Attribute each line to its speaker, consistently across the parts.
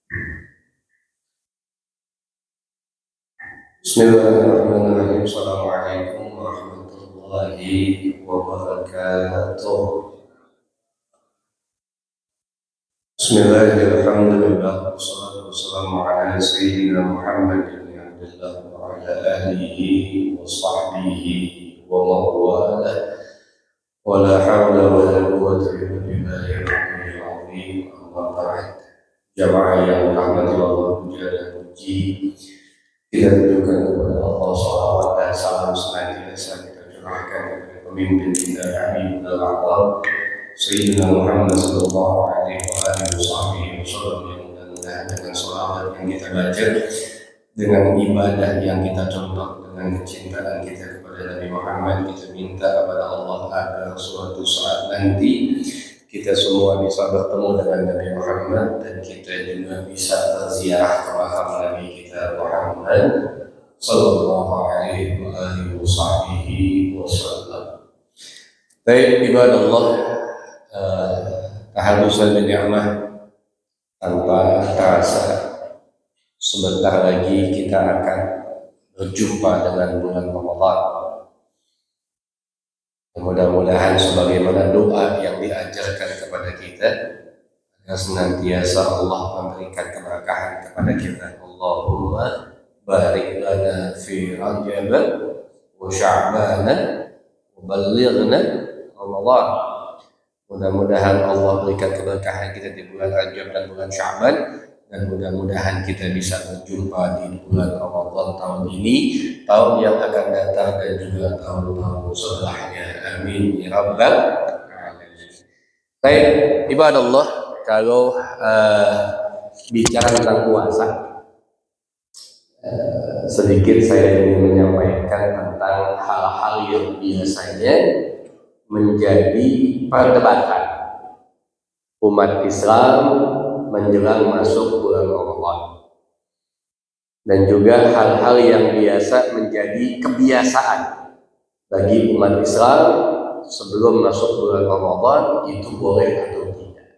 Speaker 1: Bismillahirrahmanirrahim. Assalamualaikum warahmatullahi wabarakatuh. Bismillahirrahmanirrahim. Wassalatu wassalamu ala sayyidina Muhammad bin Abdullah wa ala alihi wa sahbihi wa mawalah. Wa la hawla wa la quwwata illa billahil aliyyil azim. Amma ba'd. Jamaah yang dirahmati Allah dan puji kita tunjukkan kepada Allah SWT dan salam senantiasa kita curahkan kepada pemimpin kita Habib al-Aqab Sayyidina Muhammad sallallahu alaihi wasallam yang mudah-mudahan dengan sholawat yang kita baca, dengan ibadah yang kita contoh, dengan kecintaan kita kepada Nabi Muhammad, kita minta kepada Allah agar suatu saat nanti kita semua bisa bertemu dengan Nabi Muhammad dan kita juga bisa berziarah ke makam Nabi kita Muhammad sallallahu alaihi wasallam. Baik ibadallah, tahadusan ni'mah, tanpa terasa sebentar lagi kita akan berjumpa dengan bulan Ramadan. Mudah-mudahan sebagaimana doa yang diajarkan kepada kita, agar senantiasa Allah memberikan keberkahan kepada kita. Allahumma barik lana fi Rajab wa Sya'ban wa ballighna Ramadan. Mudah-mudahan Allah berikan keberkahan kita di bulan Rajab dan bulan Sya'ban, dan mudah-mudahan kita bisa berjumpa di bulan Ramadan tahun ini, tahun yang akan datang, dan juga tahun-tahun setelahnya. Amin ya rabbal alamin. Baik ibadallah, kalau bicara tentang puasa, sedikit saya ingin menyampaikan tentang hal-hal yang biasanya menjadi perdebatan umat Islam menjelang masuk bulan Ramadan, dan juga hal-hal yang biasa menjadi kebiasaan bagi umat Islam sebelum masuk bulan Ramadan, itu boleh atau tidak.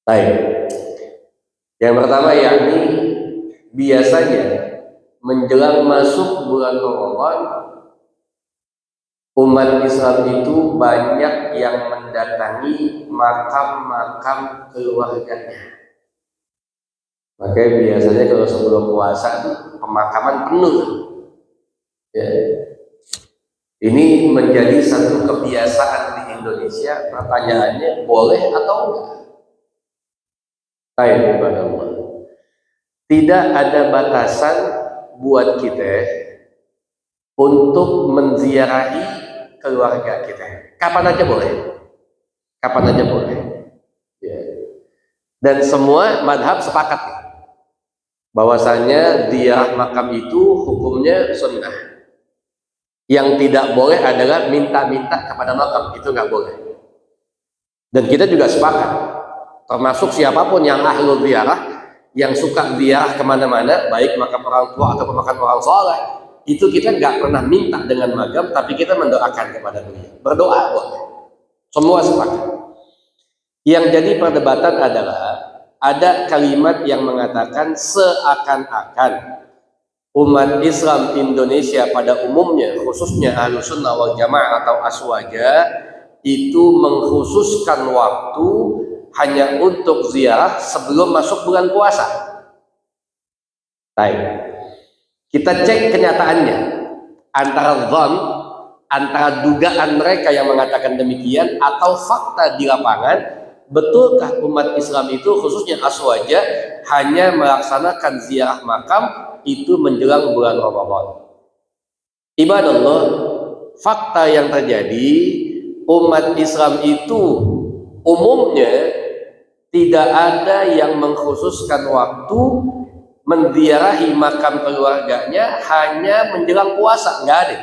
Speaker 1: Baik, yang pertama yakni biasanya menjelang masuk bulan Ramadan, umat Islam itu banyak yang mendatangi makam-makam keluarganya. Makanya biasanya kalau sebelum puasa pemakaman penuh. Ya. Ini menjadi satu kebiasaan di Indonesia. Pertanyaannya, boleh atau enggak? Baik, ibadallah. Tidak ada batasan buat kita untuk menziarahi keluarga kita. Kapan aja boleh. Kapan aja boleh. Ya. Dan semua madhab sepakat bahwasanya ziarah makam itu hukumnya sunnah. Yang tidak boleh adalah minta-minta kepada makam, itu nggak boleh. Dan kita juga sepakat, termasuk siapapun yang ahlul ziarah, yang suka ziarah kemana-mana, baik makam orang tua atau makam orang soleh, itu kita nggak pernah minta dengan makam, tapi kita mendoakan kepada beliau. Berdoa boleh. Semua sepakat. Yang jadi perdebatan adalah ada kalimat yang mengatakan seakan-akan umat Islam Indonesia pada umumnya, khususnya Ahlussunnah wal Jamaah atau Aswaja, itu mengkhususkan waktu hanya untuk ziarah sebelum masuk bulan puasa. Baik, kita cek kenyataannya, antara dhon, antara dugaan mereka yang mengatakan demikian atau fakta di lapangan. Betulkah umat Islam itu, khususnya Aswaja, hanya melaksanakan ziarah makam itu menjelang bulan Ramadan? Ibadallah, fakta yang terjadi, umat Islam itu umumnya tidak ada yang mengkhususkan waktu menziarahi makam keluarganya hanya menjelang puasa, nggak ada.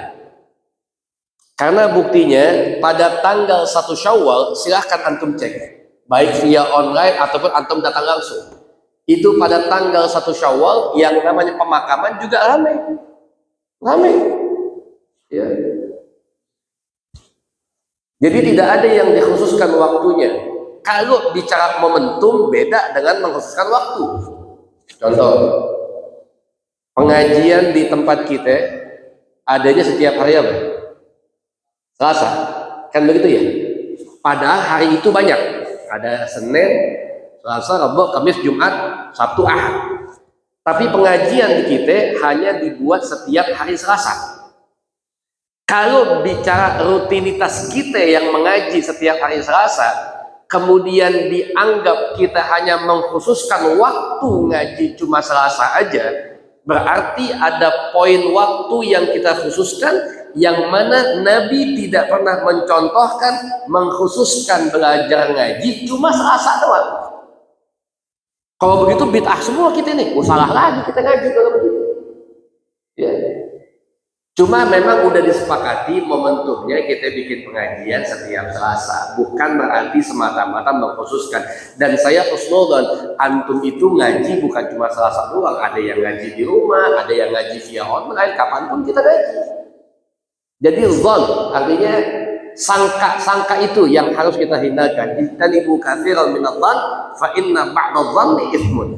Speaker 1: Karena buktinya pada tanggal 1 Syawal, silahkan antum cek, baik via online ataupun antum datang langsung. Itu pada tanggal 1 Syawal yang namanya pemakaman juga ramai. Ya. Jadi tidak ada yang dikhususkan waktunya. Kalau bicara momentum beda dengan mengkhususkan waktu. Contoh, pengajian di tempat kita adanya setiap hari apa? Selasa, kan begitu ya? Padahal hari itu banyak, ada Senin, Selasa, Rabu, Kamis, Jumat, Sabtu, Ahad. Tapi pengajian di kita hanya dibuat setiap hari Selasa. Kalau bicara rutinitas kita yang mengaji setiap hari Selasa, kemudian dianggap kita hanya mengkhususkan waktu ngaji cuma Selasa aja, berarti ada poin waktu yang kita khususkan yang mana Nabi tidak pernah mencontohkan mengkhususkan belajar ngaji cuma Selasa doang. Kalau begitu bid'ah semua kita nih, salah lagi kita ngaji kalau begitu. Ya. Cuma memang udah disepakati momentumnya kita bikin pengajian setiap Selasa, bukan berarti semata-mata mengkhususkan. Dan saya husnudzon, antum itu ngaji bukan cuma Selasa doang, ada yang ngaji di rumah, ada yang ngaji via online, kapanpun kita ngaji. Jadi zon artinya sangka itu yang harus kita hindarkan. Ijtanibu katsiran minadh-dhann fa inna ba'dadh-dhanni itsmun.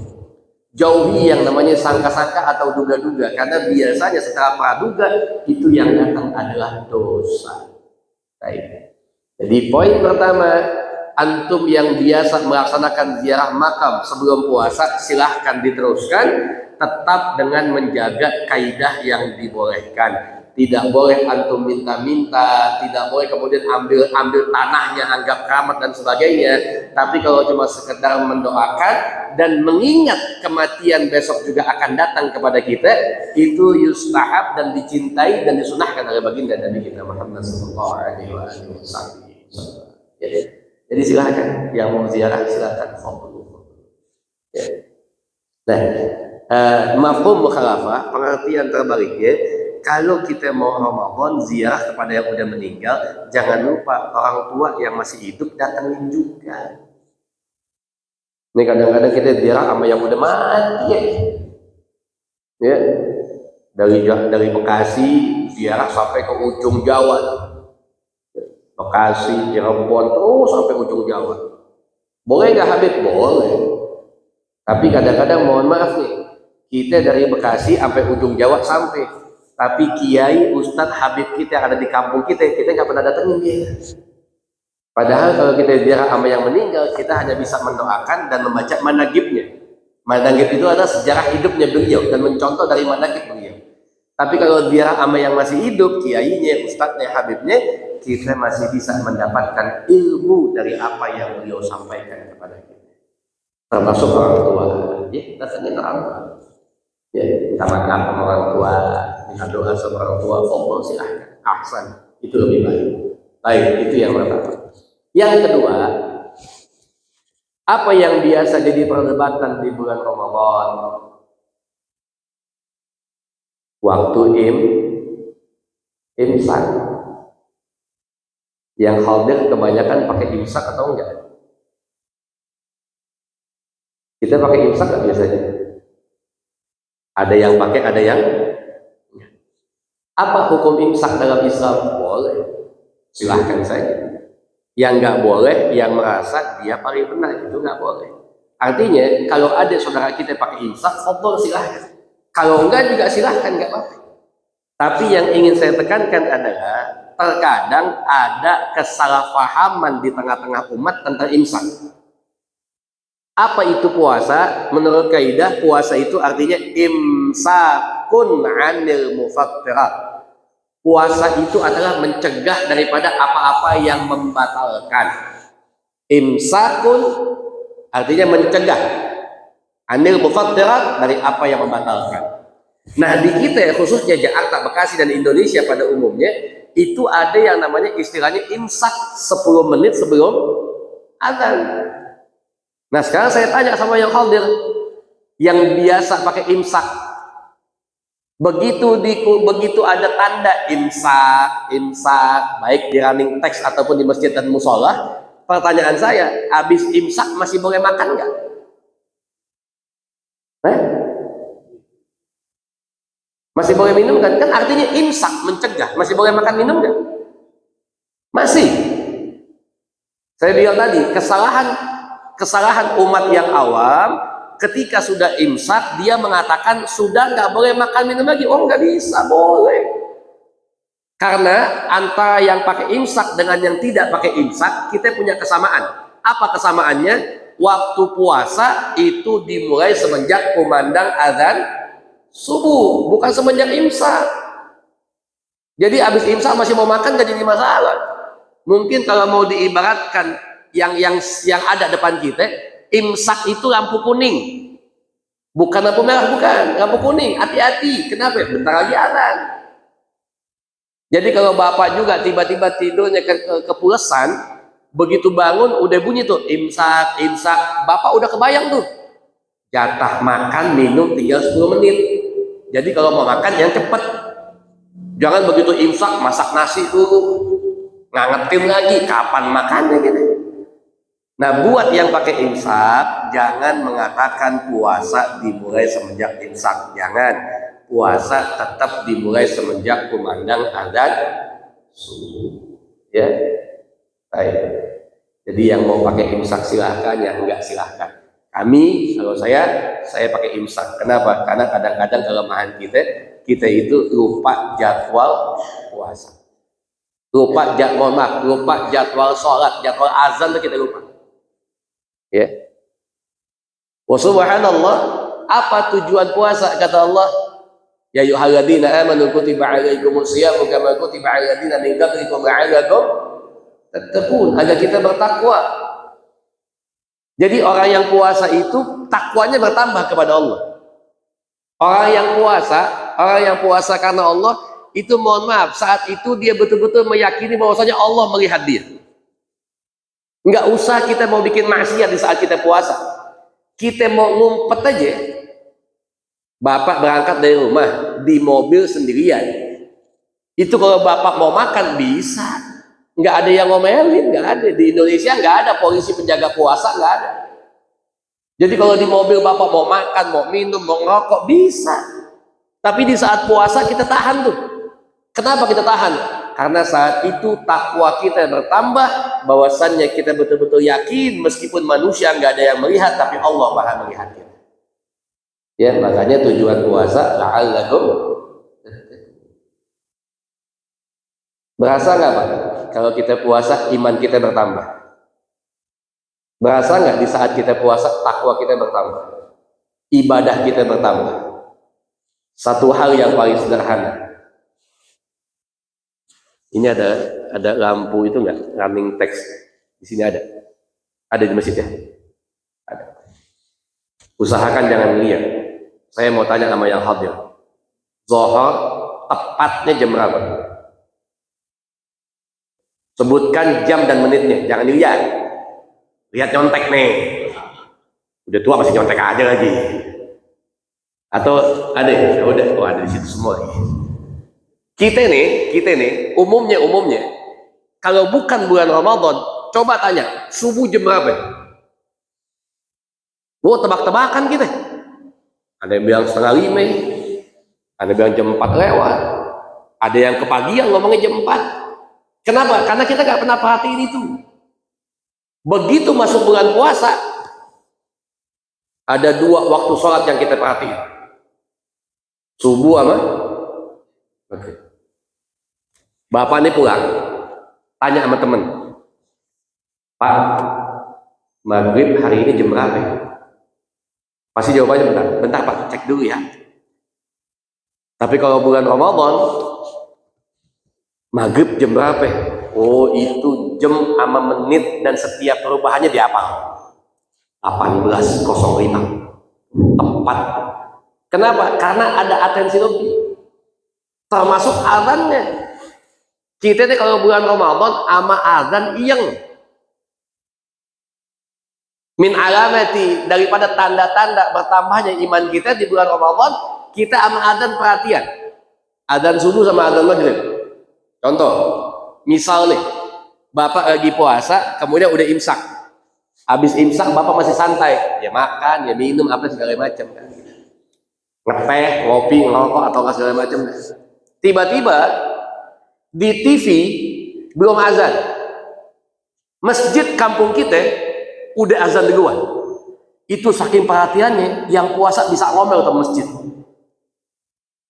Speaker 1: Jauhi yang namanya sangka-sangka atau duga-duga, karena biasanya setelah praduga itu yang datang adalah dosa. Baik. Jadi poin pertama, antum yang biasa melaksanakan ziarah makam sebelum puasa silahkan diteruskan, tetap dengan menjaga kaidah yang dibolehkan. Tidak boleh antum minta-minta, tidak boleh kemudian ambil tanahnya anggap keramat dan sebagainya. Tapi kalau cuma sekedar mendoakan dan mengingat kematian besok juga akan datang kepada kita, itu yustahab dan dicintai dan disunahkan oleh baginda Nabi kita Muhammad sallallahu alaihi wasallam. Jadi silakan yang mau ziarah silakan. Ya. Nah, mafhum mukhalafah, pengertian terbaliknya, kalau kita mau Ramadan ziarah kepada yang udah meninggal, jangan lupa orang tua yang masih hidup datangin juga. Ini kadang-kadang kita ziarah sama yang udah mati ya. Dari Bekasi ziarah sampai ke ujung Jawa. Bekasi, Cirebon, terus sampai ujung Jawa. Boleh nggak Habib? Boleh. Tapi kadang-kadang mohon maaf nih, kita dari Bekasi sampai ujung Jawa sampai. Tapi kiai, ustadz, habib kita yang ada di kampung kita nggak pernah datengin dia. Padahal kalau kita ziarah sama yang meninggal, kita hanya bisa mendoakan dan membaca managibnya. Managib itu adalah sejarah hidupnya beliau dan mencontoh dari managib beliau. Tapi kalau ziarah sama yang masih hidup, kiainya, ustadznya, habibnya, kita masih bisa mendapatkan ilmu dari apa yang beliau sampaikan kepada kita. Termasuk orang tua. Ya, datangin orang tua. Ya, minta maaf sama orang tua, minta doa sama orang tua, Allah silahkan, ahsan, itu lebih baik. Baik, itu yang pertama. Yang kedua, apa yang biasa jadi perdebatan di bulan Ramadan? Waktu imsak. Yang hadir kebanyakan pakai imsak atau enggak? Kita pakai imsak nggak biasanya? Ada yang pakai, ada yang apa hukum imsak dalam Islam? Boleh, silahkan saja. Yang nggak boleh, yang merasa dia paling benar, itu nggak boleh. Artinya kalau ada saudara kita pakai imsak, fadhol silahkan. Kalau enggak juga silahkan, nggak apa-apa. Tapi yang ingin saya tekankan adalah terkadang ada kesalahpahaman di tengah-tengah umat tentang imsak. Apa itu puasa? Menurut kaidah puasa itu artinya imsakun 'anil mufattirat. Puasa itu adalah mencegah daripada apa-apa yang membatalkan. Imsakun artinya mencegah 'anil mufattirat, dari apa yang membatalkan. Nah, di kita khususnya Jakarta, Bekasi dan Indonesia pada umumnya itu ada yang namanya istilahnya imsak 10 menit sebelum azan. Nah, sekarang saya tanya sama yang hadir, yang biasa pakai imsak, begitu ada tanda imsak, baik di running text ataupun di masjid dan musola, pertanyaan saya, habis imsak masih boleh makan nggak? Masih boleh minum kan? Kan artinya imsak mencegah, masih boleh makan minum nggak? Masih.
Speaker 2: Saya bilang tadi, kesalahan umat yang awam ketika sudah imsak dia mengatakan sudah nggak boleh makan minum lagi. Oh, nggak bisa, boleh. Karena antara yang pakai imsak dengan yang tidak pakai imsak kita punya kesamaan. Apa kesamaannya? Waktu puasa itu dimulai semenjak kumandang azan subuh, bukan semenjak imsak. Jadi habis imsak masih mau makan gak jadi masalah. Mungkin kalau mau diibaratkan yang ada depan kita, imsak itu lampu kuning, bukan lampu merah, bukan lampu kuning. Hati-hati, kenapa? Bentar lagi azan. Jadi kalau bapak juga tiba-tiba tidurnya kepulesan, begitu bangun udah bunyi tuh imsak, bapak udah kebayang tuh jatah makan minum tinggal 10 menit. Jadi kalau mau makan yang cepet, jangan begitu imsak masak nasi dulu, ngangetin lagi kapan makannya gitu. Nah, buat yang pakai imsak jangan mengatakan puasa dimulai semenjak imsak, jangan. Puasa tetap dimulai semenjak kumandang azan subuh, ya. Baik. Jadi yang mau pakai imsak silahkan, yang enggak silahkan. Kalau saya pakai imsak. Kenapa? Karena kadang-kadang kelemahan kita itu lupa jadwal puasa, lupa jadwal sholat, jadwal azan itu kita lupa. Ya. Wa subhanallah, apa tujuan puasa? Kata Allah, ya ayyuhalladzina amanu kutiba alaikumus syiyamu kama kutiba alal ladzina min qablikum la'allakum tattaqun, agar kita bertakwa. Jadi orang yang puasa itu takwanya bertambah kepada Allah. Orang yang puasa karena Allah itu, mohon maaf, saat itu dia betul-betul meyakini bahwasanya Allah melihat dia. Nggak usah kita mau bikin maksiat di saat kita puasa. Kita mau ngumpet aja. Bapak berangkat dari rumah di mobil sendirian. Itu kalau bapak mau makan bisa. Nggak ada yang ngomelin, nggak ada. Di Indonesia nggak ada polisi penjaga puasa, nggak ada. Jadi kalau di mobil bapak mau makan, mau minum, mau ngerokok, bisa. Tapi di saat puasa kita tahan tuh. Kenapa kita tahan? Karena saat itu takwa kita bertambah, bahwasannya kita betul-betul yakin meskipun manusia nggak ada yang melihat, tapi Allah Maha melihat kita. Ya, makanya tujuan puasa la'allakum. Berasa nggak Pak? Kalau kita puasa iman kita bertambah. Berasa nggak di saat kita puasa takwa kita bertambah, ibadah kita bertambah? Satu hal yang paling sederhana. Ini ada lampu itu nggak, running text di sini ada di masjid ya? Ada. Usahakan jangan lihat. Saya mau tanya sama yang hadir. Zuhur tepatnya jam berapa? Sebutkan jam dan menitnya, jangan dilihat. Lihat nyontek nih. Udah tua masih nyontek aja lagi. Atau ada ya? Udah, ada di situ semua. Kita nih umumnya kalau bukan bulan Ramadan, coba tanya subuh jam berapa? Tebak-tebakan kita. Ada yang bilang 4:30, ada yang bilang jam 4 lewat, ada yang kepagian ngomongnya jam 4. Kenapa? Karena kita nggak pernah perhatiin itu. Begitu masuk bulan puasa, ada 2 waktu sholat yang kita perhatiin, subuh sama maghrib. Bapak ini pulang, tanya sama temen, Pak, maghrib hari ini jam berapa? Pasti jawabannya bentar Pak, cek dulu ya. Tapi kalau bulan Ramadan, maghrib jam berapa? Oh, itu jam sama menit dan setiap perubahannya dihafal. 18.05 tepat. Kenapa? Karena ada atensi lebih, termasuk azannya. Kita nih kalau bulan Ramadan sama azan iyeng. Min alamati, daripada tanda-tanda bertambahnya iman kita di bulan Ramadan, kita sama azan perhatian. Azan subuh sama azan maghrib. Contoh, misal nih, Bapak lagi puasa, kemudian udah imsak. Habis imsak Bapak masih santai, ya makan, ya minum, apa segala macam kan. Ngeteh, ngopi, ngerokok atau segala macam. Tiba-tiba di TV belum azan. Masjid kampung kita udah azan duluan. Itu saking perhatiannya, yang puasa bisa ngomel ke masjid.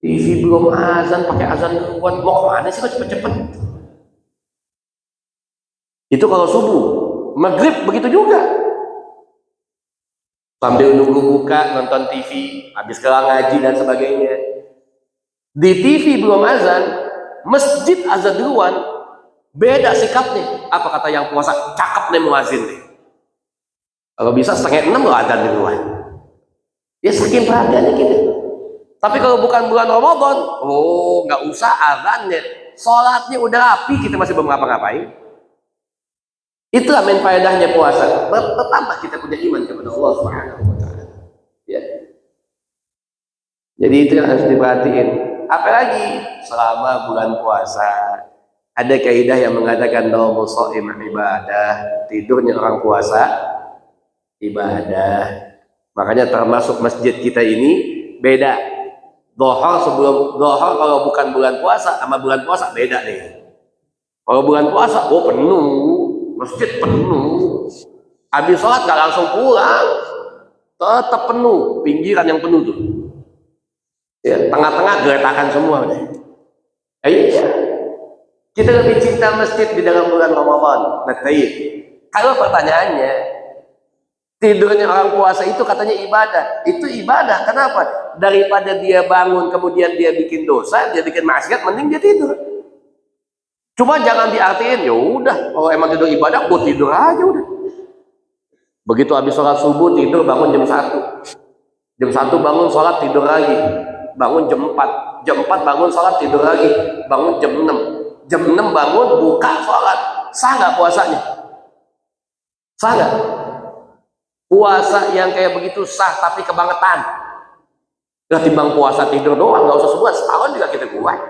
Speaker 2: TV belum azan, pakai azan duluan. Mau kemana sih kok cepet-cepet? Itu kalau subuh. Maghrib begitu juga. Sambil nunggu buka, nonton TV, habis kelar ngaji dan sebagainya. Di TV belum azan, masjid azan duluan, beda sikapnya. Apa kata yang puasa? Cakep nih muazin nih. Kalau bisa 5:30 lo azan duluan. Ya saking perhatiannya gitu. Tapi kalau bukan bulan Ramadan, oh nggak usah azannya, sholatnya udah rapi, kita masih belum ngapa-ngapain. Itulah main faedahnya puasa. Bertambah kita punya iman kepada Allah Subhanahu wa taala. Ya. Jadi itu yang harus diperhatiin. Apalagi selama bulan puasa ada kaidah yang mengatakan naumu shaim ibadah, tidurnya orang puasa ibadah. Makanya termasuk masjid kita ini beda. Dhuhur kalau bukan bulan puasa sama bulan puasa beda deh. Kalau bulan puasa penuh, masjid penuh. Habis sholat gak langsung pulang, tetap penuh, pinggiran yang penuh tuh. Ya, tengah-tengah gertakan semua deh. Iya. Kita lebih cinta masjid di dalam bulan Ramadan. Nah, kalau pertanyaannya, tidurnya orang puasa itu katanya ibadah. Itu ibadah. Kenapa? Daripada dia bangun kemudian dia bikin dosa, dia bikin maksiat, mending dia tidur. Cuma jangan diartiin, ya udah, kalau emang tidur ibadah, buat tidur aja udah. Begitu habis sholat subuh tidur, bangun jam 1. Jam 1 bangun sholat tidur lagi. Bangun jam 4. Jam 4 bangun sholat tidur lagi. Bangun jam 6. Jam 6 bangun buka sholat. Sah nggak puasanya? Sah nggak? Puasa yang kayak begitu sah tapi kebangetan. Gak timbang puasa tidur doang, nggak usah sebulan, setahun juga kita kuat.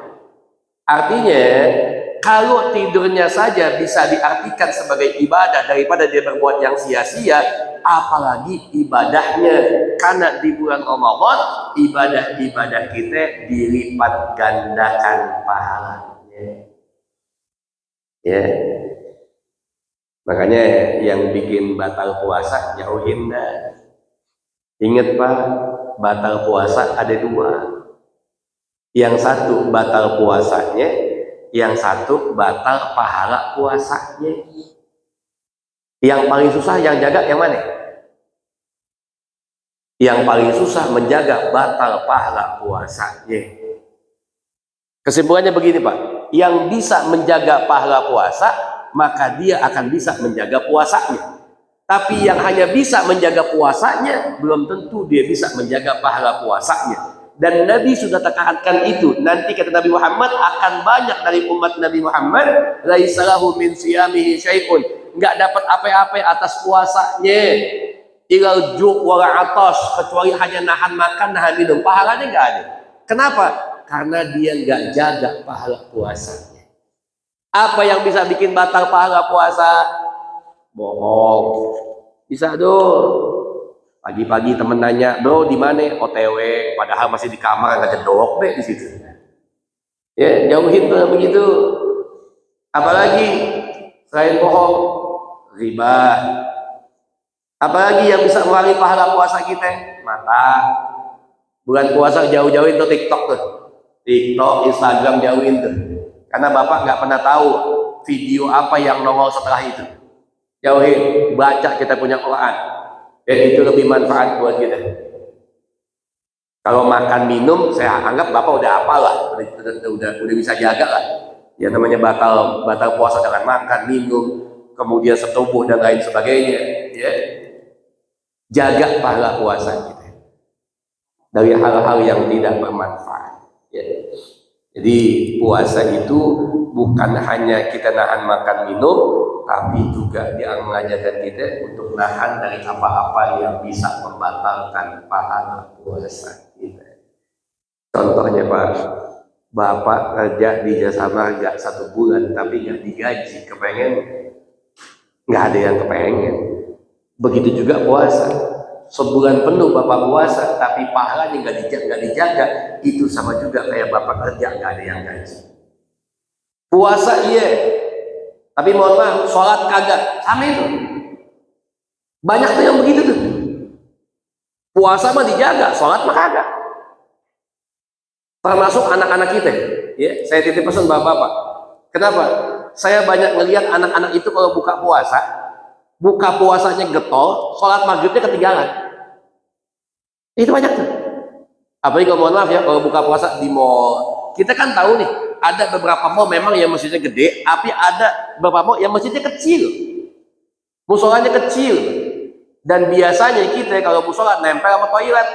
Speaker 2: Artinya kalau tidurnya saja bisa diartikan sebagai ibadah daripada dia berbuat yang sia-sia, apalagi ibadahnya. Karena di bulan Ramadan ibadah-ibadah kita dilipat gandakan pahalanya. Ya. Makanya yang bikin batal puasa jauhin dah. Ingat Pak, batal puasa ada 2. Yang satu batal puasanya, yang satu batal pahala puasanya. Yang paling susah yang jaga yang mana? Yang paling susah menjaga batal pahala puasanya. Kesimpulannya begini Pak, yang bisa menjaga pahala puasa, maka dia akan bisa menjaga puasanya. Tapi yang hanya bisa menjaga puasanya, belum tentu dia bisa menjaga pahala puasanya. Dan Nabi sudah tekankan itu. Nanti kata Nabi Muhammad, akan banyak dari umat Nabi Muhammad laisa lahu min siyamihi syai'un, enggak dapat apa-apa atas puasanya, ilal ju' wal atas, kecuali hanya nahan makan, nahan minum. Pahalanya enggak ada. Kenapa? Karena dia enggak jaga pahala puasanya. Apa yang bisa bikin batal pahala puasa? Bohong. Bisa dong. Pagi-pagi temen nanya, bro di mana? OTW, padahal masih di kamar nggak jedok deh di situ. Ya jauhin tuh yang begitu. Apalagi selain bohong, riba. Apalagi yang bisa mengurangi pahala puasa kita? Mata. Bulan puasa jauh-jauhin tuh TikTok tuh, TikTok, Instagram jauhin tuh. Karena bapak nggak pernah tahu video apa yang nongol setelah itu. Jauhin, baca kita punya Quran. Itu lebih manfaat buat kita. Kalau makan minum, saya anggap bapak udah hafal lah, udah bisa jaga lah. Ya namanya batal puasa dengan makan, minum, kemudian setubuh dan lain sebagainya. Ya, jaga pahala puasa kita dari hal-hal yang tidak bermanfaat. Ya. Jadi puasa itu bukan hanya kita nahan makan minum, tapi juga dia mengajarkan kita untuk nahan dari apa-apa yang bisa membatalkan pahala puasa kita. Contohnya Pak, bapak kerja di jasa marga 1 bulan tapi nggak digaji, kepengen? Nggak ada yang kepengen. Begitu juga puasa. Sebulan penuh bapak puasa tapi pahalanya nggak dijaga, itu sama juga kayak bapak kerja nggak ada yang gaji. Puasa iya, Tapi mohon maaf, sholat kagak. Sama itu. Banyak tuh yang begitu tuh. Puasa mah dijaga, sholat mah kagak. Termasuk anak-anak kita. Ya, saya titip pesan bapak-bapak. Kenapa? Saya banyak ngelihat anak-anak itu kalau buka puasanya getol, sholat maghribnya ketinggalan. Itu banyak tuh. Apalagi kalau mohon maaf ya, kalau buka puasa di mall, kita kan tahu nih, ada beberapa mall memang yang masjidnya gede, tapi ada beberapa mall yang masjidnya kecil, musolanya kecil, dan biasanya kita kalau musola nempel sama toilet.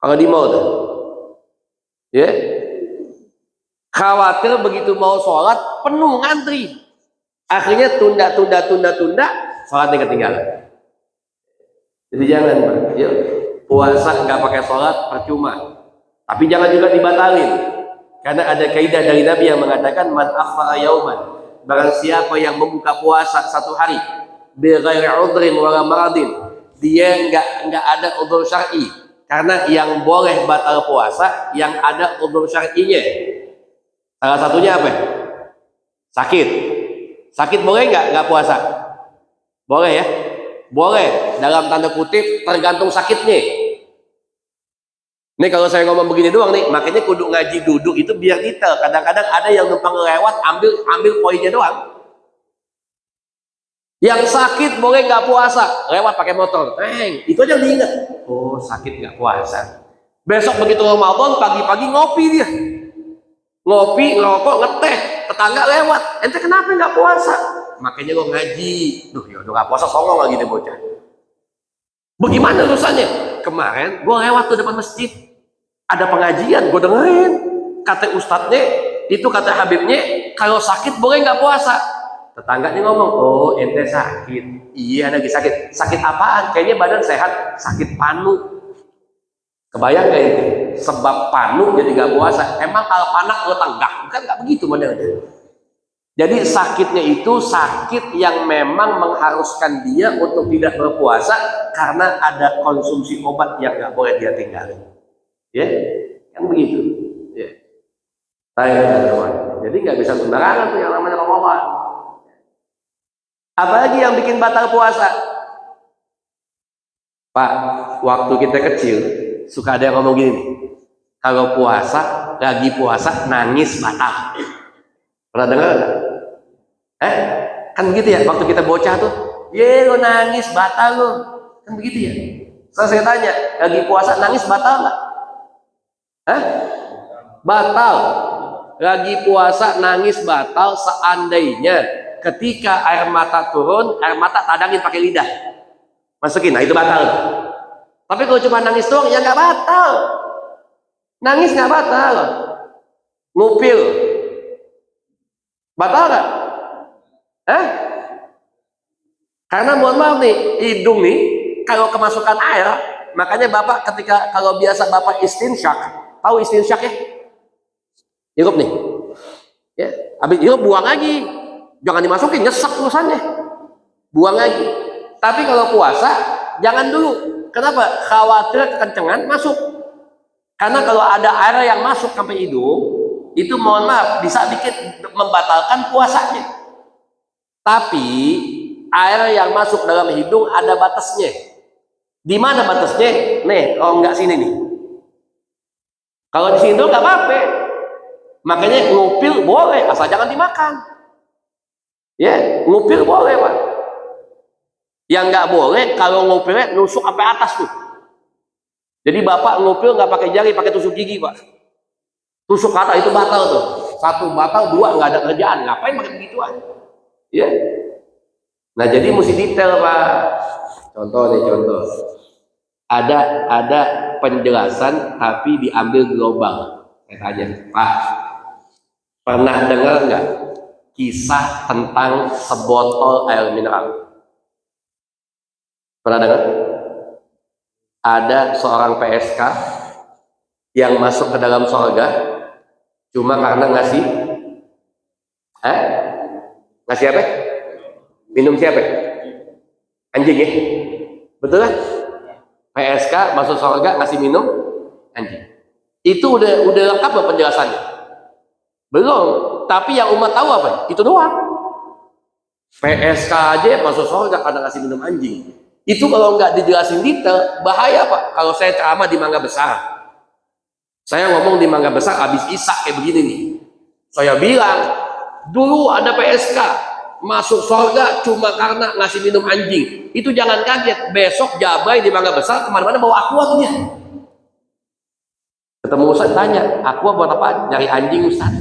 Speaker 2: Kalau di mall tuh, ya, khawatir begitu mau sholat penuh ngantri, akhirnya tunda, sholatnya ketinggalan. Jadi jangan, Pak. Yuk, puasa nggak pakai sholat percuma. Tapi jangan juga dibatalin. Karena ada kaidah dari Nabi yang mengatakan man akhfara yauman, barang siapa yang membuka puasa satu hari bighairi udhrin wala maradin, dia nggak ada udhur syar'i. Karena yang boleh batal puasa yang ada udhur syar'inya. Salah satunya apa? Sakit. Sakit boleh nggak puasa? Boleh ya? Boleh, dalam tanda kutip tergantung sakitnya. Ini kalau saya ngomong begini doang nih, makanya kudu ngaji duduk itu biar detail. Kadang-kadang ada yang numpang lewat ambil poinnya doang. Yang sakit boleh nggak puasa, lewat pakai motor, itu aja diingat. Oh, sakit nggak puasa. Besok begitu Ramadan pagi-pagi ngopi dia, ngopi, ngerokok, ngeteh, tetangga lewat, ente kenapa nggak puasa? Makanya lo ngaji. Duh, ya udah nggak puasa, songong lagi deh bocah. Bagaimana urusannya? Kemarin gue lewat tuh depan masjid, ada pengajian, gue dengerin. Kata ustadznya, itu kata Habibnya, kalau sakit boleh nggak puasa. Tetangganya ngomong, oh ente sakit. Iya, lagi sakit. Sakit apaan? Kayaknya badan sehat, sakit panu. Kebayang gak itu? Sebab panu jadi nggak puasa. Emang kalau panak lo tanggak? Kan nggak begitu modelnya. Jadi sakitnya itu sakit yang memang mengharuskan dia untuk tidak berpuasa karena ada konsumsi obat yang nggak boleh dia tinggalin. Ya, kan begitu. Ya. Jadi nggak bisa sembarangan tuh yang namanya Ramadan. Apalagi yang bikin batal puasa? Pak, waktu kita kecil suka ada yang ngomong gini nih, kalau puasa, lagi puasa nangis batal. Pernah dengar nggak? Kan begitu ya, waktu kita bocah tuh, ye lo nangis batal lo, kan begitu ya. Saya tanya, lagi puasa nangis batal nggak? Batal. Lagi puasa nangis batal seandainya ketika air mata turun, air mata tadangin pakai lidah, masukin, nah itu batal. Tapi kalau cuma nangis doang, ya nggak batal. Nangis nggak batal. Ngupil, batal nggak? Karena mohon maaf nih, hidung nih kalau kemasukan air, makanya bapak ketika kalau biasa bapak istinsyak, tahu istinsyak ya? Hirup nih, ya, habis hirup buang lagi, jangan dimasukin, nyesek urusannya, buang lagi. Tapi kalau puasa jangan dulu, kenapa? Khawatir kekencengan masuk. Karena kalau ada air yang masuk sampai hidung, itu mohon maaf bisa bikin membatalkan puasanya. Tapi air yang masuk dalam hidung ada batasnya. Di mana batasnya? Nih, oh enggak sini nih. Kalau di sini nggak apa-apa. Makanya ngupil boleh, asal jangan dimakan. Ya, ngupil boleh, Pak. Yang nggak boleh kalau ngupilnya nusuk sampai atas tuh. Jadi bapak ngupil nggak pakai jari, pakai tusuk gigi, Pak. Tusuk kata itu batal tuh. Satu batal, dua nggak ada kerjaan. Ngapain pakai begituan? Ya. Nah, jadi mesti detail, Pak. Contoh. Ada penjelasan tapi diambil global. Saya tanya, Pak, pernah dengar nggak kisah tentang sebotol air mineral? Pernah dengar? Ada seorang PSK yang masuk ke dalam surga cuma karena ngasih apa? Minum siapa? Anjing ya? Betul kan? PSK masuk surga ngasih minum anjing. Itu udah lengkap loh penjelasannya. Belum, tapi yang umat tahu apa? Itu doang. PSK aja masuk surga karena ngasih minum anjing. Itu kalau nggak dijelasin detail, bahaya Pak. Kalau saya ceramah di Mangga Besar, saya ngomong di Mangga Besar habis isak kayak begini nih. Saya bilang, dulu ada PSK, masuk surga cuma karena ngasih minum anjing. Itu jangan kaget, besok Jabai di Mangga Besar kemana-mana bawa aqua tuh dia. Ketemu Ustaz tanya, aqua buat apa? Nyari anjing Ustaz.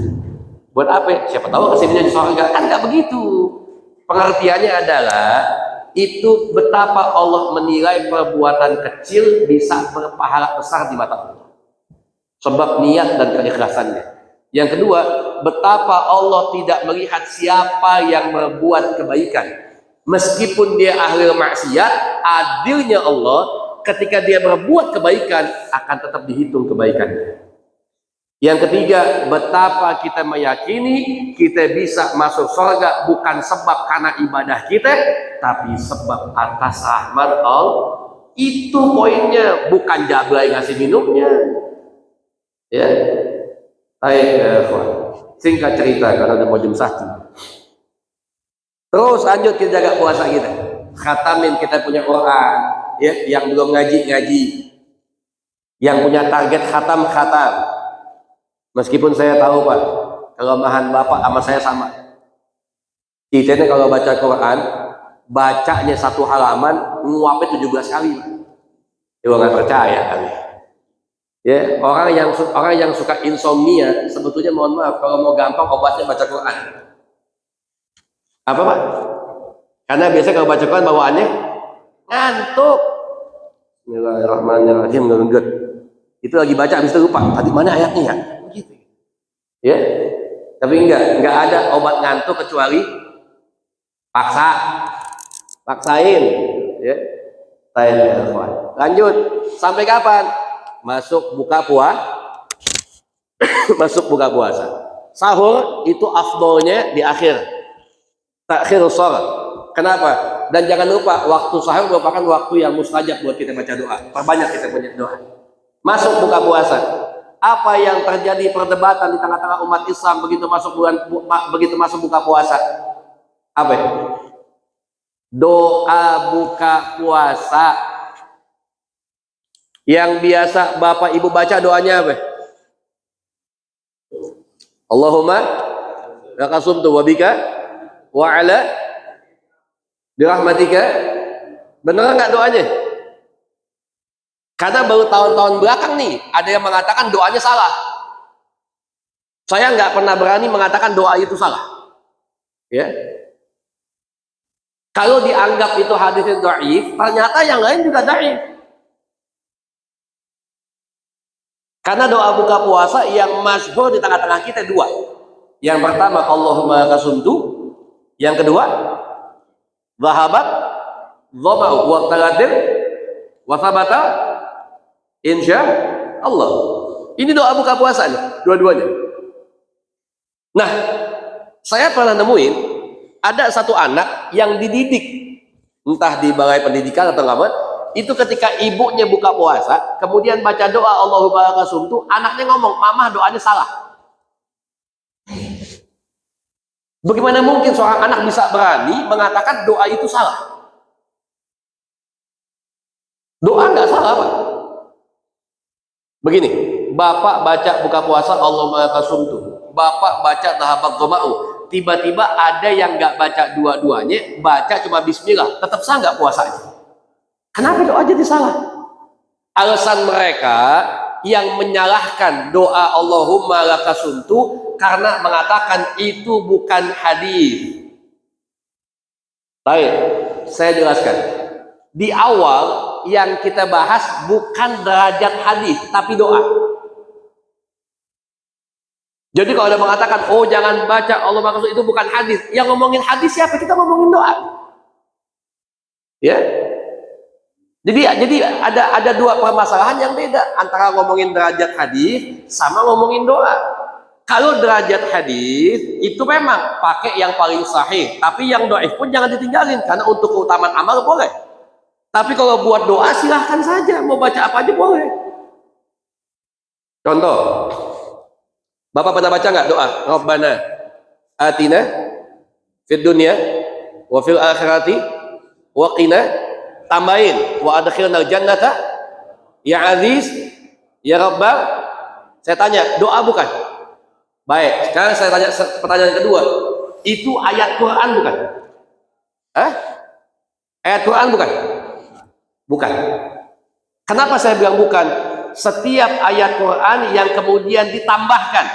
Speaker 2: Buat apa? Siapa tahu kasih minum di surga. Kan nggak begitu. Pengertiannya adalah itu betapa Allah menilai perbuatan kecil bisa berpahala besar di mata Allah. Sebab niat dan keikhlasannya. Yang kedua, betapa Allah tidak melihat siapa yang berbuat kebaikan. Meskipun dia ahli maksiat, adilnya Allah ketika dia berbuat kebaikan akan tetap dihitung kebaikannya. Yang ketiga, betapa kita meyakini kita bisa masuk surga bukan sebab karena ibadah kita, tapi sebab atas rahmat Allah. Itu poinnya, bukan Jablay ngasih minumnya. Ya, baik, singkat cerita karena udah mau jam 1. Terus lanjut kita jaga puasa kita, khatamin kita punya Quran, ya, yang belum ngaji, yang punya target khatam. Meskipun saya tahu Pak, kelemahan Bapak sama saya sama. Kita ini kalau baca Quran, bacanya satu halaman, nguapnya 17 kali. Coba nggak percaya kali. Ya, orang yang suka insomnia, sebetulnya mohon maaf, kalau mau gampang obatnya baca Quran. Apa Pak? Karena biasanya kalau baca Quran bawaannya ngantuk. Bismillahirrahmanirrahim, ngelenget. Itu lagi baca, habis itu lupa. Tadi mana ayatnya ya? Gitu. Ya, tapi enggak ada obat ngantuk kecuali paksain, ya. Lanjut, sampai kapan? Masuk buka puasa. Sahur itu afdolnya di akhir, takhir shalah. Kenapa? Dan jangan lupa waktu sahur merupakan waktu yang mustajab buat kita baca doa. Perbanyak kita banyak doa. Masuk buka puasa. Apa yang terjadi perdebatan di tengah-tengah umat Islam begitu masuk buka puasa? Apa ya? Doa buka puasa. Yang biasa Bapak Ibu baca doanya apa? Allahumma lakasumtu wa bika wa ala birahmatika. Bener nggak doanya? Karena baru tahun-tahun belakang nih, ada yang mengatakan doanya salah. Saya nggak pernah berani mengatakan doa itu salah. Ya. Kalau dianggap itu hadisnya dhaif, ternyata yang lain juga dhaif. Karena doa buka puasa yang masyhur di tengah-tengah kita dua. Yang pertama, Allahumma kasumtu. Yang kedua, zahabat dhama'u wa talatir wa thabata insya Allah. Ini doa buka puasa nih, dua-duanya. Nah, saya pernah nemuin ada satu anak yang dididik, entah di balai pendidikan atau apa, itu ketika ibunya buka puasa, kemudian baca doa Allahumma kasumtu, anaknya ngomong, "Mama doanya salah." Bagaimana mungkin seorang anak bisa berani mengatakan doa itu salah? Doa nggak salah Pak. Begini, Bapak baca buka puasa Allahumma kasumtu, Bapak baca dhahabat dhama'u, tiba-tiba ada yang nggak baca dua-duanya, baca cuma bismillah, tetap sah nggak puasanya? Kenapa doa jadi salah? Alasan mereka yang menyalahkan doa Allahumma lakasumtu karena mengatakan itu bukan hadis. Baik, saya jelaskan. Di awal yang kita bahas bukan derajat hadis tapi doa. Jadi kalau ada mengatakan oh jangan baca Allah maksud itu bukan hadis, yang ngomongin hadis siapa? Kita ngomongin doa. Ya. Jadi ada dua permasalahan yang beda antara ngomongin derajat hadis sama ngomongin doa. Kalau derajat hadis itu memang pakai yang paling sahih, tapi yang dhaif pun jangan ditinggalin karena untuk keutamaan amal boleh. Tapi kalau buat doa silahkan saja, mau baca apa aja boleh. Contoh, Bapak pernah baca nggak doa? Rabbana atina fid dunya wa fil akhirati wa qina, tambahin wa adkhilnal jannata ya aziz ya rabbal. Saya tanya, doa bukan? Baik, sekarang saya tanya pertanyaan kedua, itu ayat Quran bukan? Hah? Ayat Quran bukan? Bukan. Kenapa saya bilang bukan? Setiap ayat Quran yang kemudian ditambahkan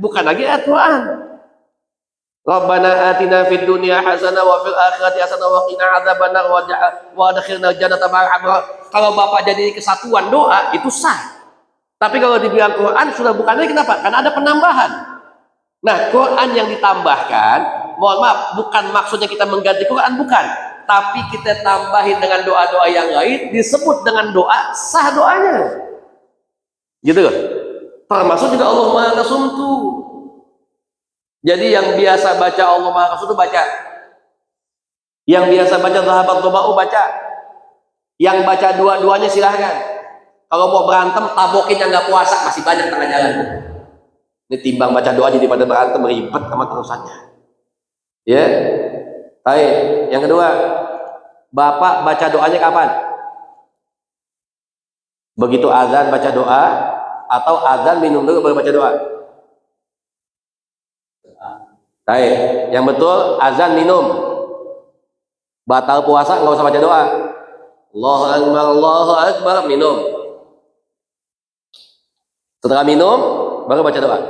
Speaker 2: bukan lagi ayat Quran. Rabbana atina fid dunya hasanah wa fil akhirati hasanah wa qina adzabannar wa adkhilnal jannata ma'al abrar. Kalau Bapak jadi kesatuan doa itu sah. Tapi kalau dibilang Quran sudah bukan lagi, kenapa? Karena ada penambahan. Nah, Quran yang ditambahkan, mohon maaf, bukan maksudnya kita mengganti Quran, bukan. Tapi kita tambahin dengan doa-doa yang lain, disebut dengan doa, sah doanya. Gitu loh. Termasuk juga Allahumma laka sumtu. Jadi yang biasa baca Allahumma laka sumtu baca. Yang biasa baca zahabat dhama'u baca. Yang baca dua-duanya silahkan. Kalau mau berantem, tabokin yang nggak puasa, masih banyak tengah jalan. Ini timbang baca doa jadi pada berantem, ribet sama terusannya. Ya. Baik, yang kedua, Bapak baca doanya kapan? Begitu azan baca doa, atau azan minum dulu baru baca doa? Baik, yang betul azan minum. Batal puasa nggak usah baca doa. Allahu Akbar, minum. Setelah minum baru baca doa.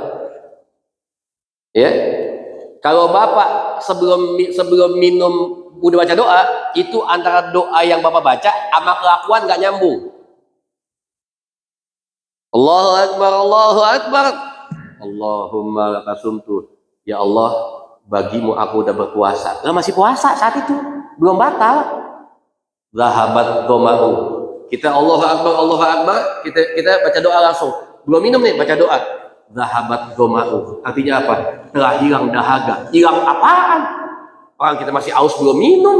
Speaker 2: Ya. Kalau Bapak sebelum minum udah baca doa, itu antara doa yang Bapak baca sama kelakuan nggak nyambung. Allahu Akbar, Allahu Akbar. Allahumma laka sumtu. Ya Allah, bagimu aku udah berpuasa. Lah masih puasa saat itu, belum batal. Zahabat dhama'u. Kita Allahu Akbar, kita baca doa langsung. Belum minum nih, baca doa. Zahabat dhama'u. Artinya apa? Telah hilang dahaga. Hilang apaan? Orang kita masih aus belum minum.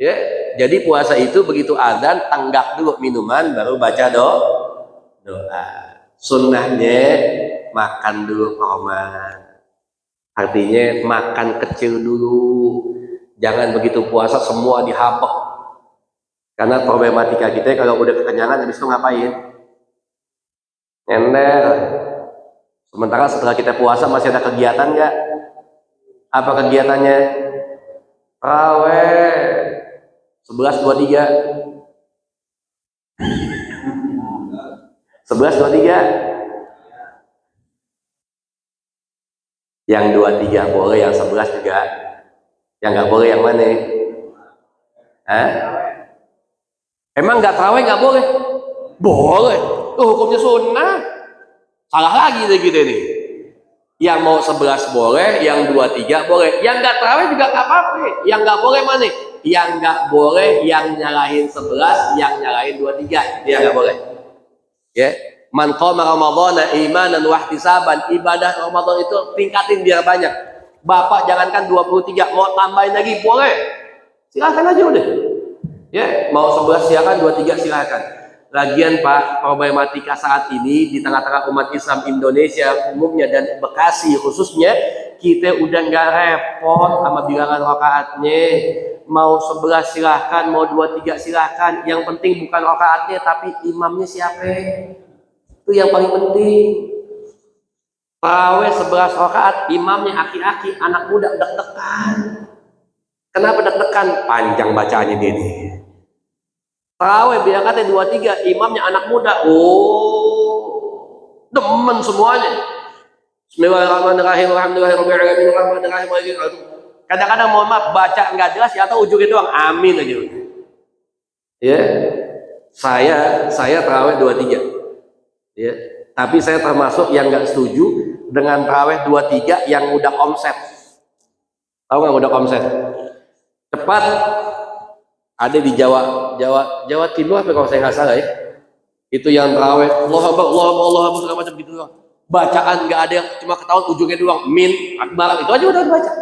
Speaker 2: Ya, jadi puasa itu begitu azan, tanggap dulu minuman, baru baca doa. Sunnahnya makan dulu Roman. Artinya makan kecil dulu. Jangan begitu puasa semua dihapek. Karena problematika kita kalau udah kekenyangan habis itu ngapain? Nyender. Sementara setelah kita puasa masih ada kegiatan nggak? Apa kegiatannya? Raweh 11:23 11:23 yang 23 boleh, yang 11 juga. Yang nggak boleh yang mana? Hah? Emang nggak tarawih nggak boleh? Boleh. Hukumnya sunnah. Salah lagi gitu nih. Yang mau 11 boleh, yang 23 boleh. Yang nggak tarawih juga nggak apa-apa. Yang nggak boleh mana? Yang nggak boleh yang nyalahin 11, yang nyalahin 23. Dia nggak boleh. Ya. Man qama ramadhana imanan wa ihtisaban. Ibadah Ramadan itu tingkatin biar banyak. Bapak jangankan 23, mau tambahin lagi boleh. Silakan aja udah. Ya, mau 11 silakan, 23 silakan. Lagian Pak, problematika saat ini di tengah-tengah umat Islam Indonesia umumnya dan Bekasi khususnya, kita udah nggak repot sama bilangan rakaatnya. Mau 11 silahkan, mau 23 silahkan. Yang penting bukan rakaatnya, tapi imamnya siapa? Itu yang paling penting. Tarawih 11 rakaat, imamnya aki-aki, anak muda deg-degan. Kenapa deg-degan? Panjang bacaannya dia nih. Tarawih biar kata 23, imamnya anak muda. Oh, demen semuanya. Bismillahirrahmanirrahim. Alhamdulillahirrahmanirrahim. Kadang-kadang mohon maaf baca nggak jelas ya, atau ujungnya doang amin aja. Ya, saya tarawih 23. Ya, tapi saya termasuk yang nggak setuju dengan tarawih 23 yang udah omset. Tahu nggak udah omset? Cepat. Ada di Jawa Timur apa kalau saya nggak salah ya. Itu yang tarawih Allah segala macam gitu doang. Bacaan nggak ada yang cuma ketahuan ujungnya doang min akbar, itu aja udah dibaca.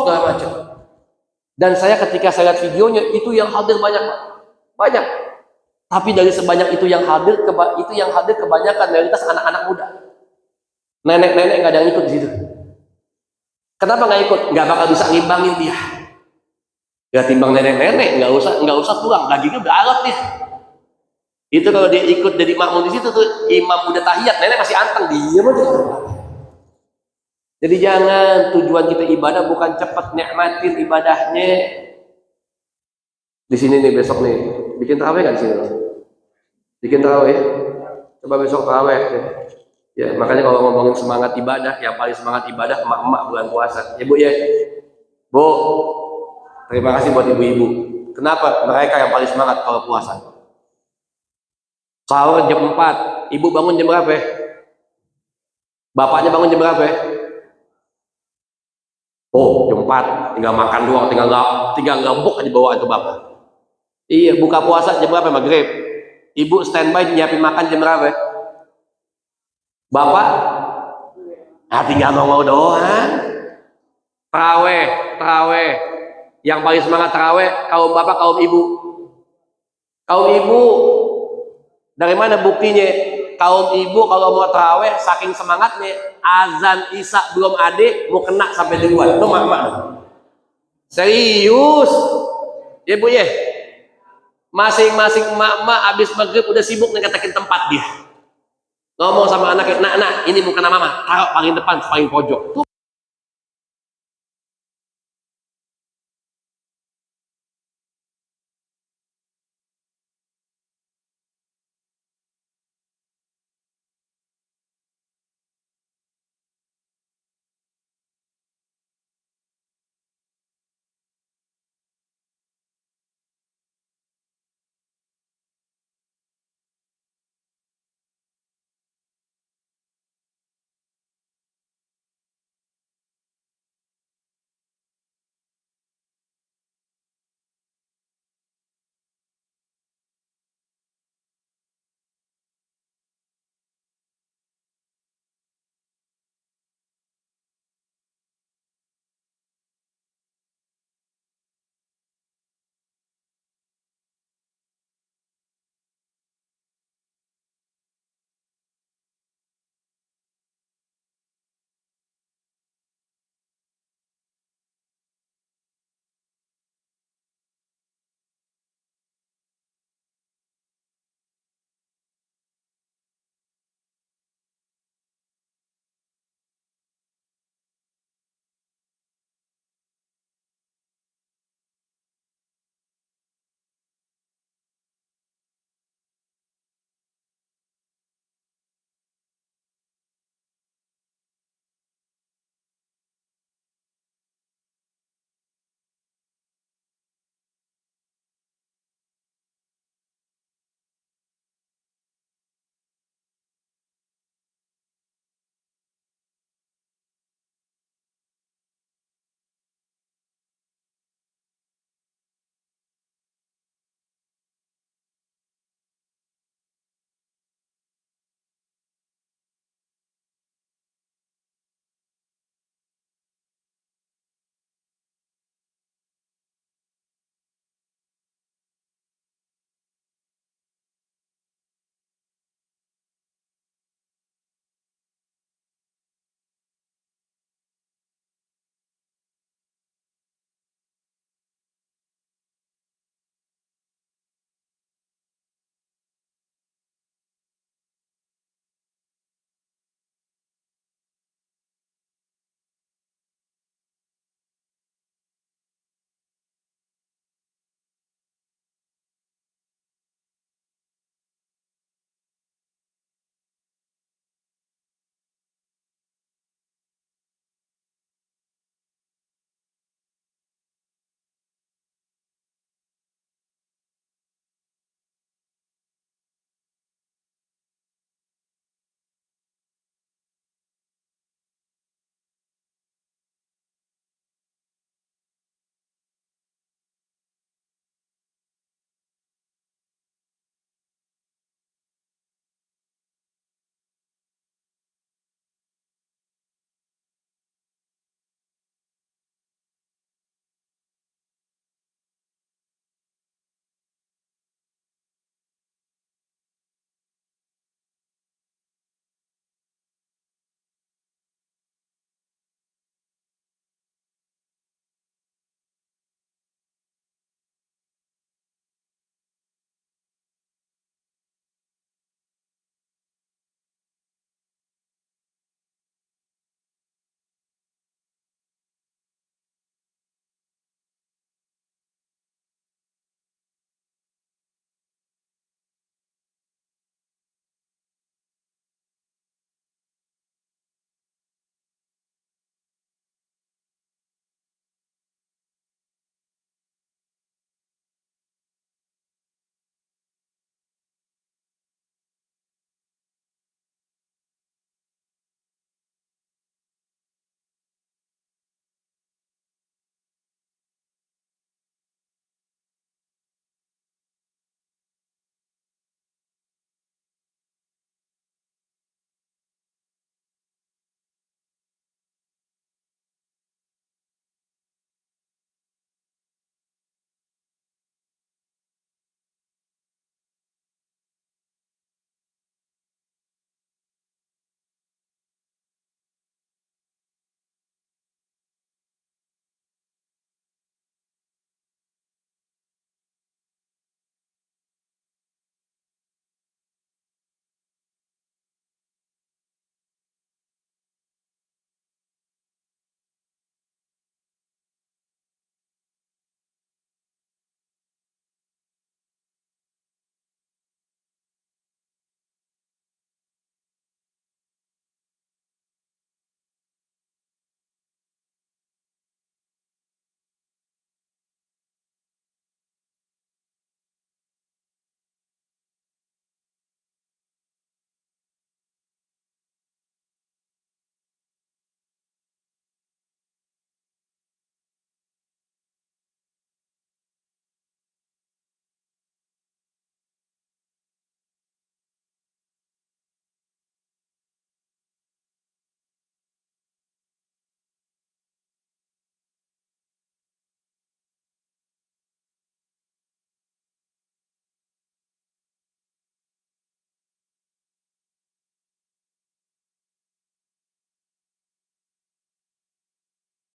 Speaker 2: Segala macam. Dan saya ketika saya lihat videonya itu yang hadir banyak. Tapi dari sebanyak itu yang hadir kebanyakan mayoritas anak-anak muda. Nenek-nenek nggak ada yang ikut di situ. Kenapa nggak ikut? Nggak bakal bisa ngimbangin dia. Ya timbang nenek-nenek, nggak usah pulang, dagingnya udah alot nih. Itu kalau dia ikut jadi makmum di situ tuh, imam udah tahiyat, nenek masih anteng, diam aja. Jadi jangan, tujuan kita ibadah bukan cepat nikmatin ibadahnya. Di sini nih besok nih, bikin tarawih kan di sini? Bikin tarawih, coba besok tarawih. Ya makanya kalau ngomongin semangat ibadah, yang paling semangat ibadah emak-emak bulan puasa. Ya bu ya, bu. Terima kasih buat ibu-ibu. Kenapa? Mereka yang paling semangat kalau puasa. Sahur jam 4, ibu bangun jam berapa? Bapaknya bangun jam berapa? Oh, jam 4, tinggal makan doang, tinggal gabuk aja bawa itu bapak. Iya, buka puasa jam berapa? Maghrib. Ibu standby nyiapin makan jam berapa? Bapak? Nah, tinggal ngomong doang. Taraweh. Yang paling semangat taraweh kaum bapak, kaum ibu. Kaum ibu, dari mana buktinya? Kaum ibu kalau mau taraweh saking semangatnya, azan isya belum ada, mau kena sampai duluan. Itu mak-mak. Serius. Ya bu ya. Masing-masing mak-mak habis maghrib udah sibuk ngetakin tempat dia. Ngomong sama anaknya, nak, ini mau kena mama, taruh paling depan, paling pojok. Tuh